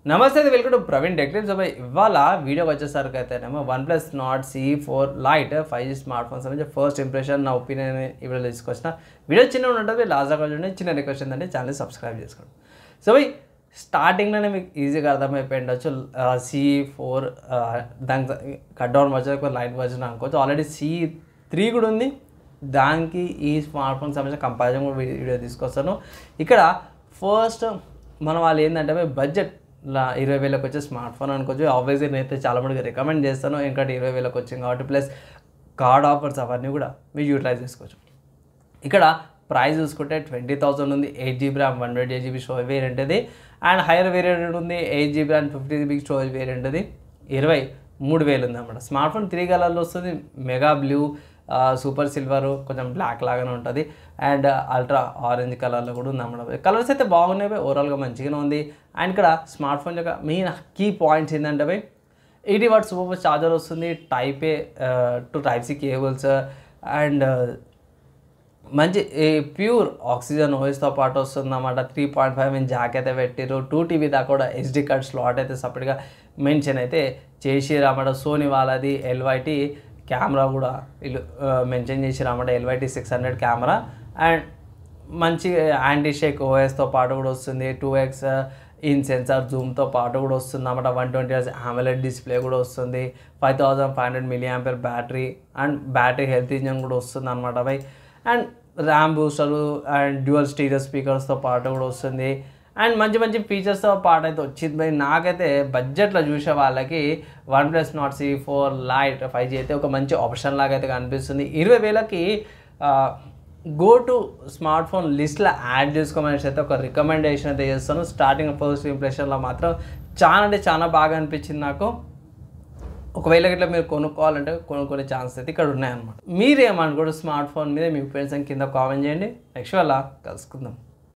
నమస్తే welcome to Praveen tech tips. ఇవాళ వీడియోకి వచ్చేసరికి అయితేనేమో OnePlus Nord CE4 Lite 5G smart phones సంబంధించి ఫస్ట్ ఇంప్రెషన్ నా ఒపీనియన్ ఈ వీడియోలో తీసుకొచ్చిన. వీడియో చిన్న ఉంటుంది, లాస్ట్ దాకా చూడండి. చిన్న రిక్వెస్ట్ ఏంటంటే ఛానల్ సబ్స్క్రైబ్ చేసుకోండి. సో స్టార్టింగ్లోనే మీకు ఈజీగా అర్థమైపోయి ఉండొచ్చు. CE4 దానికి cut down version, light version అనుకోవచ్చు. ఆల్రెడీ CE3 కూడా ఉంది. దానికి ఈ స్మార్ట్ ఫోన్ సంబంధించిన కంపారిజన్ కూడా వీడియో తీసుకొస్తాను. ఇక్కడ ఫస్ట్ మన వాళ్ళు ఏంటంటే బడ్జెట్ 20,000కి వచ్చే స్మార్ట్ ఫోన్ అనుకోవచ్చు. ఆబ్వియస్గా నేనైతే చాలా మందికి రికమెండ్ చేస్తాను, ఎందుకంటే 20,000కి వచ్చింది కాబట్టి. ప్లస్ కార్డ్ ఆఫర్స్ అవన్నీ కూడా మీరు యూటిలైజ్ చేసుకోవచ్చు. ఇక్కడ ప్రైస్ చూసుకుంటే 20,000 ఉంది. 8GB RAM 128GB storage variant అది. అండ్ హైయర్ వేరియంట్ ఉంది 8GB RAM 50GB storage variant అది. 23,000 ఉంది అన్నమాట. స్మార్ట్ ఫోన్ 3 కలర్లో వస్తుంది. మెగా బ్లూ, సూపర్ సిల్వర్, కొంచెం బ్లాక్ లాగానే ఉంటుంది. అండ్ అల్ట్రా ఆరెంజ్ కలర్లో కూడా ఉంది అన్నమాట. కలర్స్ అయితే బాగున్నాయి, ఓవరాల్గా మంచిగానే ఉంది. అండ్ ఇక్కడ స్మార్ట్ ఫోన్ యొక్క మెయిన్ కీ పాయింట్స్ ఏంటంటే 80 వాట్స్ సూపర్ ఛార్జర్ వస్తుంది. Type A to type C cables and మంచి ప్యూర్ ఆక్సిజన్ ఓఎస్తో పాటు వస్తుంది అన్నమాట. 3.5 ఇంచ్ జాక్ అయితే పెట్టారు. 2TB దాకా కూడా SD కార్డ్ స్లాట్ అయితే సపరేట్గా మెన్షన్ అయితే చేసిరు అన్నమాట. సోనీ వాళ్ళది LYT కెమెరా కూడా వీళ్ళు మెన్షన్ చేసిరు అన్నమాట. LYT 600 కెమెరా అండ్ మంచి యాంటీ షేక్ ఓఎస్తో పాటు కూడా వస్తుంది. 2x ఇన్ సెన్సార్ జూమ్తో పాటు కూడా వస్తుంది అన్నమాట. 120Hz AMOLED డిస్ప్లే కూడా వస్తుంది. 5500 mAh battery and battery health engine కూడా వస్తుంది అనమాట బై. And ram booster and dual stereo స్పీకర్స్తో పాటు కూడా వస్తుంది. అండ్ మంచి మంచి ఫీచర్స్తో పాటు అయితే వచ్చింది బై. నాకైతే బడ్జెట్లో చూసే వాళ్ళకి OnePlus Nord CE4 Lite 5G అయితే ఒక మంచి ఆప్షన్ లాగా అయితే కనిపిస్తుంది. 20,000కి గో టు స్మార్ట్ ఫోన్ లిస్ట్లో యాడ్ చేసుకోమని అయితే ఒక రికమెండేషన్ అయితే చేస్తాను. స్టార్టింగ్ ఫస్ట్ ఇంప్రెషన్లో మాత్రం చాలా అంటే చాలా బాగా అనిపించింది నాకు. ఒకవేళ ఇట్లా మీరు కొనుక్కోవాలంటే కొనుక్కునే ఛాన్స్ అయితే ఇక్కడ ఉన్నాయన్నమాట. మీరేమనుకోండి స్మార్ట్ ఫోన్ మీద మీ ఫ్రెండ్స్ కింద కామెంట్ చేయండి. నెక్స్ట్ వల్ల కలుసుకుందాం.